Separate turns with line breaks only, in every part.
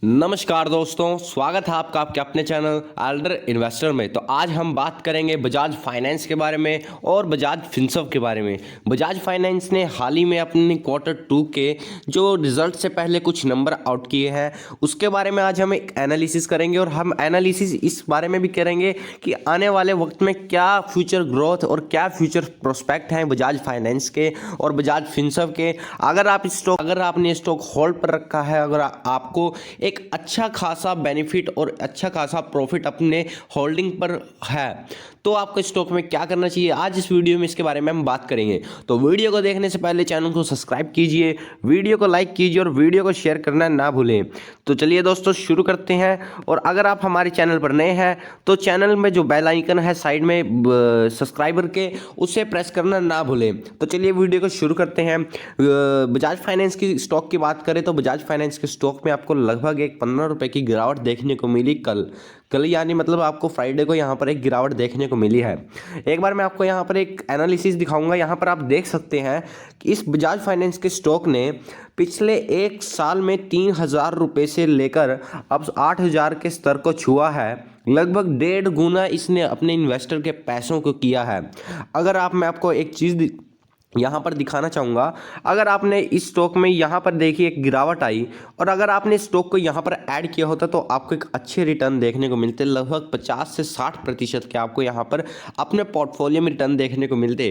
नमस्कार दोस्तों, स्वागत है आपका आपके अपने चैनल एल्डर इन्वेस्टर में। तो आज हम बात करेंगे बजाज फाइनेंस के बारे में और बजाज फिनसर्व के बारे में। बजाज फाइनेंस ने हाल ही में अपने क्वार्टर 2 के जो रिजल्ट से पहले कुछ नंबर आउट किए हैं उसके बारे में आज हम एक एनालिसिस करेंगे और हम एनालिसिस इस बारे में भी करेंगे कि आने वाले वक्त में क्या फ्यूचर ग्रोथ और क्या फ्यूचर प्रोस्पेक्ट हैं बजाज फाइनेंस के और बजाज फिनसर्व के। अगर आपने स्टॉक होल्ड पर रखा है, अगर आपको एक अच्छा खासा बेनिफिट और अच्छा खासा प्रॉफिट अपने होल्डिंग पर है तो आपको स्टॉक में क्या करना चाहिए, आज इस वीडियो में इसके बारे में हम बात करेंगे। तो वीडियो को देखने से पहले चैनल को सब्सक्राइब कीजिए, वीडियो को लाइक कीजिए और वीडियो को शेयर करना ना भूलें। तो चलिए दोस्तों शुरू करते हैं। और अगर आप हमारे चैनल पर नए हैं तो चैनल में जो बेल आइकन है साइड में सब्सक्राइबर के, उसे प्रेस करना ना भूलें। तो चलिए वीडियो को शुरू करते हैं। बजाज फाइनेंस की स्टॉक की बात करें तो बजाज फाइनेंस के स्टॉक में आपको लगभग एक 15 रुपए की गिरावट देखने को मिली कल यानी मतलब आपको फ्राइडे को यहाँ पर एक गिरावट देखने को मिली है। एक बार मैं आपको यहाँ पर एक एनालिसिस दिखाऊंगा। यहाँ पर आप देख सकते हैं कि इस बजाज फाइनेंस के स्टॉक ने पिछले एक साल में 3,000 रुपये से लेकर अब 8,000 के स्तर को छुआ है। लगभग 1.5 गुना इसने अपने इन्वेस्टर के पैसों को किया है। अगर मैं आपको एक चीज़ यहाँ पर दिखाना चाहूँगा, अगर आपने इस स्टॉक में यहाँ पर देखिए एक गिरावट आई और अगर आपने स्टॉक को यहाँ पर ऐड किया होता तो आपको एक अच्छे रिटर्न देखने को मिलते। लगभग 50 से 60% के आपको यहाँ पर अपने पोर्टफोलियो में रिटर्न देखने को मिलते।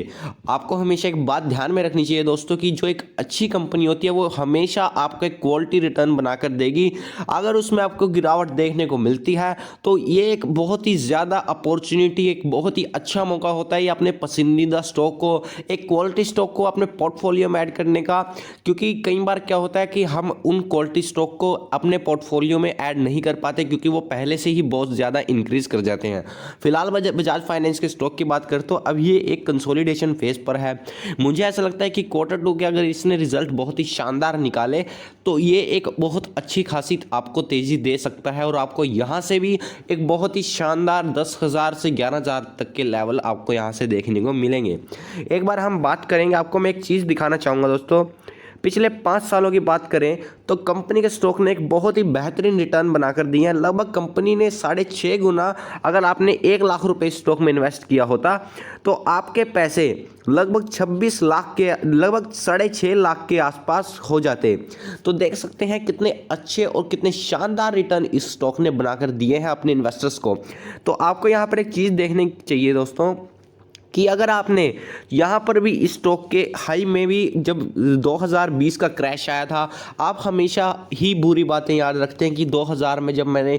आपको हमेशा एक बात ध्यान में रखनी चाहिए दोस्तों कि जो एक अच्छी कंपनी होती है वो हमेशा आपको एक क्वालिटी रिटर्न बनाकर देगी। अगर उसमें आपको गिरावट देखने को मिलती है तो ये एक बहुत ही ज़्यादा अपॉर्चुनिटी, एक बहुत ही अच्छा मौका होता है ये अपने पसंदीदा स्टॉक को, एक क्वालिटी स्टॉक को अपने पोर्टफोलियो में ऐड करने का। क्योंकि कई बार क्या होता है कि हम उन क्वालिटी स्टॉक को अपने पोर्टफोलियो में ऐड नहीं कर पाते क्योंकि वो पहले से ही बहुत ज़्यादा इंक्रीज कर जाते हैं। फिलहाल बजाज फाइनेंस के स्टॉक की बात करें तो अब ये एक कंसोलिडेशन फेज पर है। मुझे ऐसा लगता है कि क्वार्टर 2 के अगर इसने रिजल्ट बहुत ही शानदार निकाले तो ये एक बहुत अच्छी खासी आपको तेज़ी दे सकता है और आपको यहाँ से भी एक बहुत ही शानदार 10,000 से 11,000 तक के लेवल आपको यहाँ से देखने को मिलेंगे। एक बार हम बात करेंगे, आपको मैं एक चीज़ दिखाना चाहूँगा दोस्तों। पिछले 5 सालों की बात करें तो कंपनी के स्टॉक ने एक बहुत ही बेहतरीन रिटर्न बनाकर दिए हैं। लगभग कंपनी ने 6.5 गुना, अगर आपने 1 लाख रुपए स्टॉक में इन्वेस्ट किया होता तो आपके पैसे लगभग 26 लाख के, लगभग 6.5 लाख के आसपास हो जाते। तो देख सकते हैं कितने अच्छे और कितने शानदार रिटर्न इस स्टॉक ने बनाकर दिए हैं अपने इन्वेस्टर्स को। तो आपको यहाँ पर एक चीज़ देखनी चाहिए दोस्तों कि अगर आपने यहाँ पर भी इस स्टॉक के हाई में भी जब 2020 का क्रैश आया था, आप हमेशा ही बुरी बातें याद रखते हैं कि 2000 में जब मैंने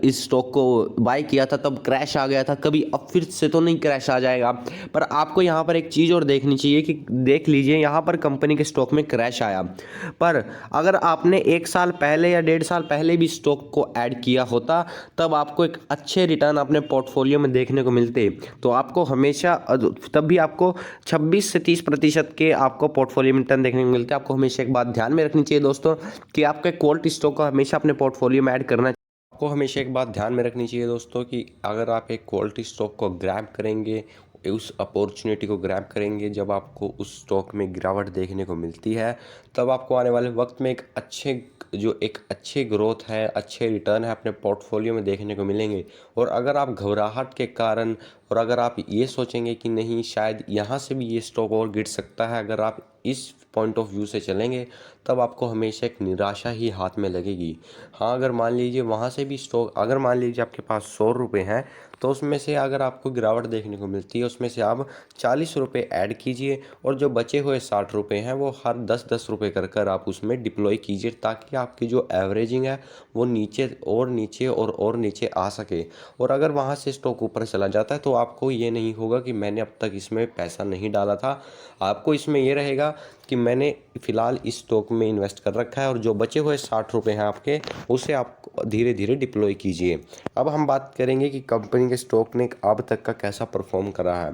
इस स्टॉक को बाय किया था तब क्रैश आ गया था, कभी अब फिर से तो नहीं क्रैश आ जाएगा। पर आपको यहाँ पर एक चीज़ और देखनी चाहिए कि देख लीजिए यहाँ पर कंपनी के स्टॉक में क्रैश आया, पर अगर आपने 1 साल पहले या 1.5 साल पहले भी स्टॉक को ऐड किया होता तब आपको एक अच्छे रिटर्न अपने पोर्टफोलियो में देखने को मिलते। तो आपको हमेशा तब भी आपको 26 से 30% के आपको पोर्टफोलियो में रिटर्न देखने को मिलते हैं। आपको हमेशा एक बात ध्यान में रखनी चाहिए दोस्तों कि आपके क्वालिटी स्टॉक को हमेशा अपने पोर्टफोलियो में ऐड करना। आपको हमेशा एक बात ध्यान में रखनी चाहिए दोस्तों कि अगर आप एक क्वालिटी स्टॉक को ग्रैब करेंगे, उस अपॉर्चुनिटी को ग्रैब करेंगे जब आपको उस स्टॉक में गिरावट देखने को मिलती है, तब आपको आने वाले वक्त में एक अच्छे ग्रोथ है, अच्छे रिटर्न है अपने पोर्टफोलियो में देखने को मिलेंगे। और अगर आप घबराहट के कारण और अगर आप ये सोचेंगे कि नहीं शायद यहाँ से भी ये स्टॉक और गिर सकता है, अगर आप इस पॉइंट ऑफ व्यू से चलेंगे तब आपको हमेशा एक निराशा ही हाथ में लगेगी। हाँ, अगर मान लीजिए वहाँ से भी स्टॉक, अगर मान लीजिए आपके पास 100 रुपये हैं तो उसमें से अगर आपको गिरावट देखने को मिलती है उसमें से आप 40 रुपये ऐड कीजिए और जो बचे हुए 60 रुपये हैं वो हर 10-10 रुपये कर आप उसमें डिप्लॉय कीजिए ताकि आपकी जो एवरेजिंग है वो नीचे और नीचे और नीचे आ सके। और अगर वहाँ से स्टॉक ऊपर चला जाता है तो आपको ये नहीं होगा कि मैंने अब तक इसमें पैसा नहीं डाला था, आपको इसमें ये रहेगा कि मैंने फ़िलहाल इस स्टॉक में इन्वेस्ट कर रखा है और जो बचे हुए 60 रुपये हैं आपके, उसे आप धीरे धीरे डिप्लॉय कीजिए। अब हम बात करेंगे कि कंपनी के स्टॉक ने अब तक का कैसा परफॉर्म करा है।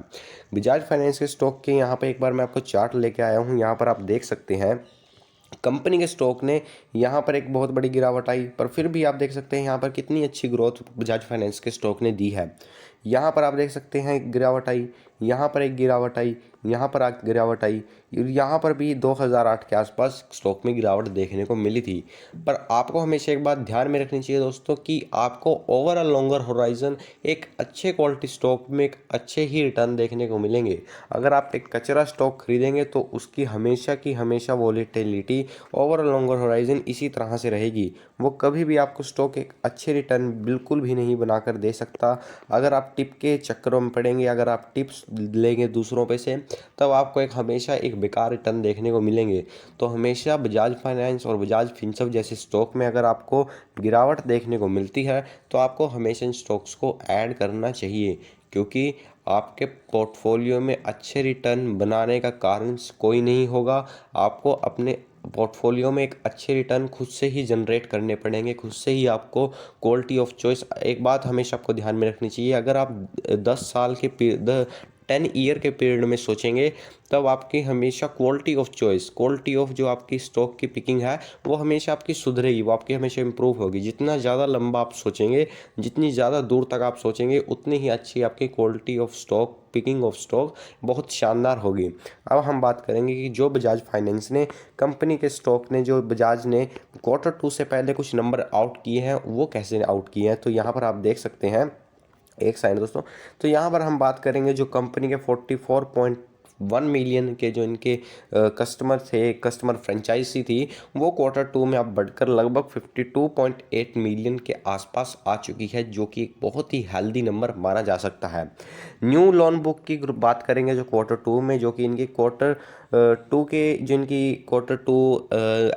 बजाज फाइनेंस के स्टॉक के यहाँ पे एक बार मैं आपको चार्ट लेके आया हूँ। यहाँ पर आप देख सकते हैं कंपनी के स्टॉक ने यहाँ पर एक बहुत बड़ी गिरावट आई, पर फिर भी आप देख सकते हैं यहाँ पर कितनी अच्छी ग्रोथ बजाज फाइनेंस के स्टॉक ने दी है। यहाँ पर आप देख सकते हैं एक गिरावट आई, यहाँ पर एक गिरावट आई, यहाँ पर गिरावट आई, यहाँ पर भी 2008 के आसपास स्टॉक में गिरावट देखने को मिली थी। पर आपको हमेशा एक बात ध्यान में रखनी चाहिए दोस्तों कि आपको ओवर अ लॉन्गर होराइजन एक अच्छे क्वालिटी स्टॉक में एक अच्छे ही रिटर्न देखने को मिलेंगे। अगर आप एक कचरा स्टॉक खरीदेंगे तो उसकी हमेशा की हमेशा volatility over a longer horizon इसी तरह से रहेगी। वो कभी भी आपको स्टॉक एक अच्छे रिटर्न बिल्कुल भी नहीं बनाकर दे सकता। अगर आप टिप के चक्करों में पड़ेंगे, अगर आप टिप्स लेंगे दूसरों पे से, तब आपको एक हमेशा एक बेकार रिटर्न देखने को मिलेंगे। तो हमेशा बजाज फाइनेंस और बजाज फिनसर्व जैसे स्टॉक में अगर आपको गिरावट देखने को मिलती है तो आपको हमेशा इन स्टॉक्स को ऐड करना चाहिए, क्योंकि आपके पोर्टफोलियो में अच्छे रिटर्न बनाने का कारण कोई नहीं होगा। आपको अपने पोर्टफोलियो में एक अच्छे रिटर्न खुद से ही जनरेट करने पड़ेंगे, खुद से ही आपको क्वालिटी ऑफ चॉइस। एक बात हमेशा आपको ध्यान में रखनी चाहिए, अगर आप 10 साल के 10 ईयर के पीरियड में सोचेंगे तब आपकी हमेशा quality of choice, quality of जो आपकी स्टॉक की पिकिंग है वो हमेशा आपकी सुधरेगी, वो आपकी हमेशा इंप्रूव होगी। जितना ज़्यादा लंबा आप सोचेंगे, जितनी ज़्यादा दूर तक आप सोचेंगे, उतनी ही अच्छी आपकी quality of stock, picking of stock बहुत शानदार होगी। अब हम बात करेंगे कि जो बजाज फाइनेंस ने कंपनी के स्टॉक ने, जो बजाज ने Q2 से पहले कुछ नंबर आउट किए हैं वो कैसे आउट किए हैं। तो यहाँ पर आप देख सकते हैं, एक सेकंड दोस्तों। तो यहाँ पर हम बात करेंगे जो कंपनी के 44.1 मिलियन के जो इनके कस्टमर थे, कस्टमर फ्रेंचाइजी थी, वो Q2 में अब बढ़कर लगभग 52.8 मिलियन के आसपास आ चुकी है, जो कि एक बहुत ही हेल्दी नंबर माना जा सकता है। न्यू लोन बुक की बात करेंगे जो Q2 में, जो कि इनकी Q2 के जो इनकी Q2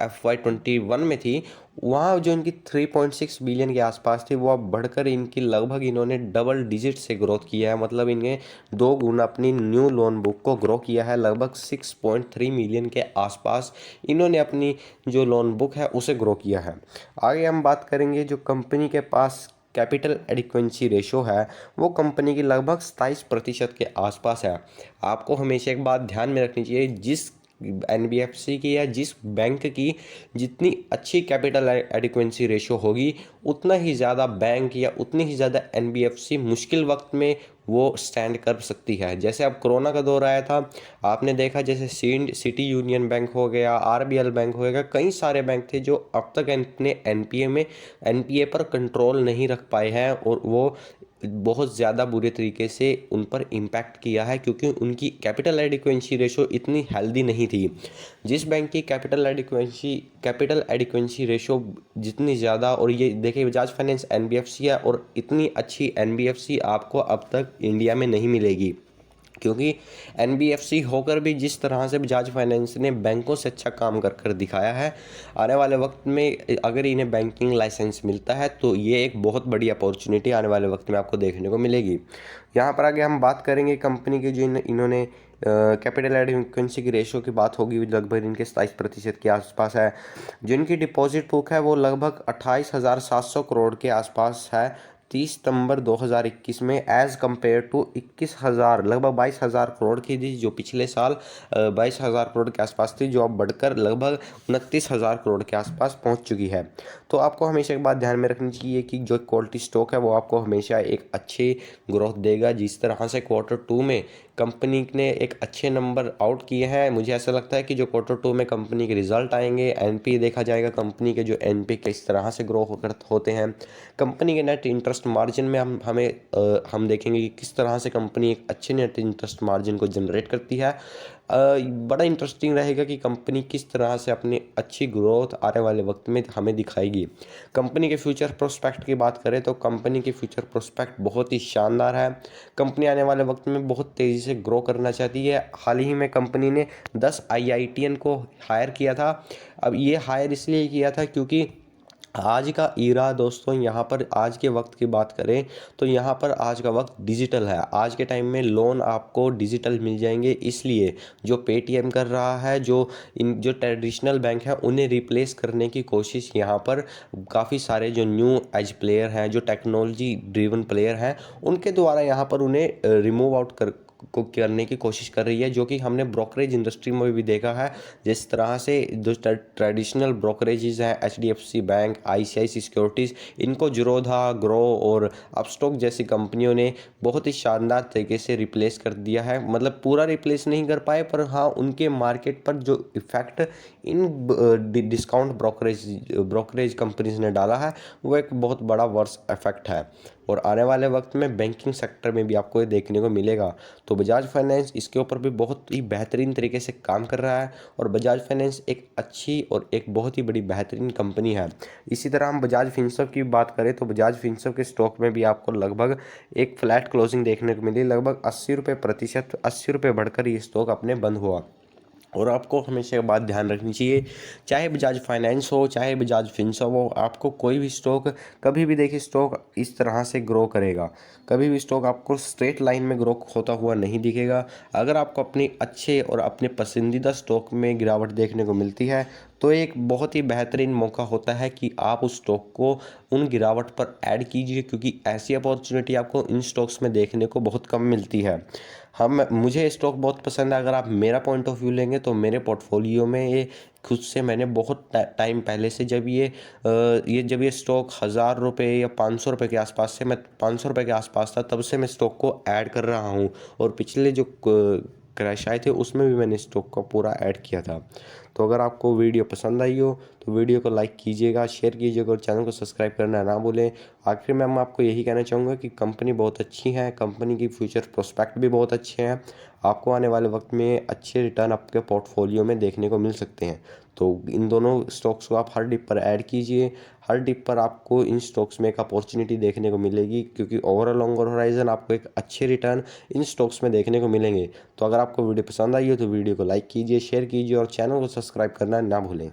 FY21 में थी, वहाँ जो इनकी 3.6 बिलियन के आसपास थी, वो अब बढ़कर इनकी लगभग इन्होंने डबल डिजिट से ग्रोथ किया है। मतलब इन्हें 2 गुना अपनी न्यू लोन बुक को ग्रो किया है। लगभग 6.3 मिलियन के आसपास इन्होंने अपनी जो लोन बुक है उसे ग्रो किया है। आगे हम बात करेंगे जो कंपनी के पास कैपिटल एडिक्वेंसी रेशो है, वो कंपनी की लगभग 27% के आसपास है। आपको हमेशा एक बात ध्यान में रखनी चाहिए, जिस एनबीएफसी की या जिस बैंक की जितनी अच्छी कैपिटल एडिक्वेंसी रेशो होगी, उतना ही ज़्यादा बैंक या उतनी ही ज़्यादा एनबीएफसी मुश्किल वक्त में वो स्टैंड कर सकती है। जैसे अब कोरोना का दौर आया था, आपने देखा जैसे सिटी यूनियन बैंक हो गया, आरबीएल बैंक हो गया, कई सारे बैंक थे जो अब तक अपने एनपीए पर कंट्रोल नहीं रख पाए हैं, और वो बहुत ज़्यादा बुरे तरीके से उन पर इम्पैक्ट किया है, क्योंकि उनकी कैपिटल एडिक्वेंसी रेशो इतनी हेल्दी नहीं थी। जिस बैंक की कैपिटल एडिक्वेंसी रेशो जितनी ज़्यादा, और ये देखिए बजाज फाइनेंस एनबीएफसी है, और इतनी अच्छी एनबीएफसी आपको अब तक इंडिया में नहीं मिलेगी, क्योंकि एनबीएफसी होकर भी जिस तरह से बजाज फाइनेंस ने बैंकों से अच्छा काम कर कर दिखाया है, आने वाले वक्त में अगर इन्हें बैंकिंग लाइसेंस मिलता है तो ये एक बहुत बड़ी अपॉर्चुनिटी आने वाले वक्त में आपको देखने को मिलेगी। यहाँ पर आगे हम बात करेंगे कंपनी की जो इन्होंने कैपिटल एडिक्वेंसी की रेशो की बात होगी, लगभग इनके 27% के आसपास है। जो इनकी डिपॉजिट बुक है वो लगभग 28,700 करोड़ के आसपास है 30 सितंबर 2021 में, एज़ कम्पेयर टू 21,000 लगभग 22,000 करोड़ की थी, जो पिछले साल 22,000 करोड़ के आसपास थी, जो अब बढ़कर लगभग 29,000 करोड़ के आसपास पहुंच चुकी है। तो आपको हमेशा एक बात ध्यान में रखनी चाहिए कि जो क्वालिटी स्टॉक है वो आपको हमेशा एक अच्छी ग्रोथ देगा। जिस तरह से Q2 में कंपनी ने एक अच्छे नंबर आउट किए हैं, मुझे ऐसा लगता है कि जो Q2 में कंपनी के रिजल्ट आएंगे, एनपी देखा जाएगा कंपनी के, जो एनपी किस तरह से ग्रो होते हैं, कंपनी के नेट इंटरेस्ट मार्जिन में हम देखेंगे कि किस तरह से कंपनी एक अच्छे नेट इंटरेस्ट मार्जिन को जनरेट करती है। बड़ा इंटरेस्टिंग रहेगा कि कंपनी किस तरह से अपनी अच्छी ग्रोथ आने वाले वक्त में हमें दिखाएगी। कंपनी के फ्यूचर प्रोस्पेक्ट की बात करें तो कंपनी के फ्यूचर प्रोस्पेक्ट बहुत ही शानदार है। कंपनी आने वाले वक्त में बहुत तेज़ी से ग्रो करना चाहती है। हाल ही में कंपनी ने 10 आईआईटीएन को हायर किया था। अब ये हायर इसलिए किया था क्योंकि आज का ईरा दोस्तों, यहाँ पर आज के वक्त की बात करें तो यहाँ पर आज का वक्त डिजिटल है। आज के टाइम में लोन आपको डिजिटल मिल जाएंगे, इसलिए जो पेटीएम कर रहा है, जो ट्रेडिशनल बैंक है, उन्हें रिप्लेस करने की कोशिश यहाँ पर काफ़ी सारे जो न्यू एज प्लेयर हैं, जो टेक्नोलॉजी ड्रिवन प्लेयर हैं, उनके द्वारा यहाँ पर उन्हें रिमूव आउट को करने की कोशिश कर रही है, जो कि हमने ब्रोकरेज इंडस्ट्री में भी देखा है। जिस तरह से जो ट्रेडिशनल ब्रोकरेजेस हैं, HDFC बैंक, ICICI सिक्योरिटीज़, इनको जीरोधा, ग्रो और अपस्टॉक जैसी कंपनियों ने बहुत ही शानदार तरीके से रिप्लेस कर दिया है। मतलब पूरा रिप्लेस नहीं कर पाए, पर हाँ उनके मार्केट पर जो इफ़ेक्ट इन डिस्काउंट ब्रोकरेज कंपनीज ने डाला है वो एक बहुत बड़ा वर्स इफेक्ट है, और आने वाले वक्त में बैंकिंग सेक्टर में भी आपको ये देखने को मिलेगा। तो बजाज फाइनेंस इसके ऊपर भी बहुत ही बेहतरीन तरीके से काम कर रहा है, और बजाज फाइनेंस एक अच्छी और एक बहुत ही बड़ी बेहतरीन कंपनी है। इसी तरह हम बजाज फिनसर्व की बात करें तो बजाज फिनसर्व के स्टॉक में भी आपको लगभग एक फ्लैट क्लोजिंग देखने को मिली। लगभग 80 रुपये प्रतिशत, 80 रुपये बढ़कर ये स्टॉक अपने बंद हुआ। और आपको हमेशा ये बात ध्यान रखनी चाहिए, चाहे बजाज फाइनेंस हो चाहे बजाज फिनसर्व हो, आपको कोई भी स्टॉक कभी भी देखिए स्टॉक इस तरह से ग्रो करेगा, कभी भी स्टॉक आपको स्ट्रेट लाइन में ग्रो होता हुआ नहीं दिखेगा। अगर आपको अपने अच्छे और अपने पसंदीदा स्टॉक में गिरावट देखने को मिलती है तो एक बहुत ही बेहतरीन मौका होता है कि आप उस स्टॉक को उन गिरावट पर ऐड कीजिए, क्योंकि ऐसी अपॉर्चुनिटी आपको इन स्टॉक्स में देखने को बहुत कम मिलती है। मुझे स्टॉक बहुत पसंद है। अगर आप मेरा पॉइंट ऑफ व्यू लेंगे तो मेरे पोर्टफोलियो में ये खुद से मैंने बहुत टाइम पहले से जब ये स्टॉक 1000 रुपये या 500 रुपये के आसपास से, मैं 500 रुपये के आसपास था, तब से मैं स्टॉक को ऐड कर रहा हूँ, और पिछले जो क्रैश आए थे उसमें भी मैंने स्टॉक को पूरा ऐड किया था। तो अगर आपको वीडियो पसंद आई हो तो वीडियो को लाइक कीजिएगा, शेयर कीजिएगा और चैनल को सब्सक्राइब करना ना भूलें। आखिर में मैं आपको यही कहना चाहूँगा कि कंपनी बहुत अच्छी है, कंपनी की फ्यूचर प्रोस्पेक्ट भी बहुत अच्छे हैं। आपको आने वाले वक्त में अच्छे रिटर्न आपके पोर्टफोलियो में देखने को मिल सकते हैं। तो इन दोनों स्टॉक्स को आप हर डिप पर ऐड कीजिए। हर डिप पर आपको इन स्टॉक्स में एक अपॉर्चुनिटी देखने को मिलेगी, क्योंकि ओवर अ लॉन्गर होराइजन आपको एक अच्छे रिटर्न इन स्टॉक्स में देखने को मिलेंगे। तो अगर आपको वीडियो पसंद आई हो तो वीडियो को लाइक कीजिए, शेयर कीजिए और चैनल को सब्सक्राइब करना ना भूलें।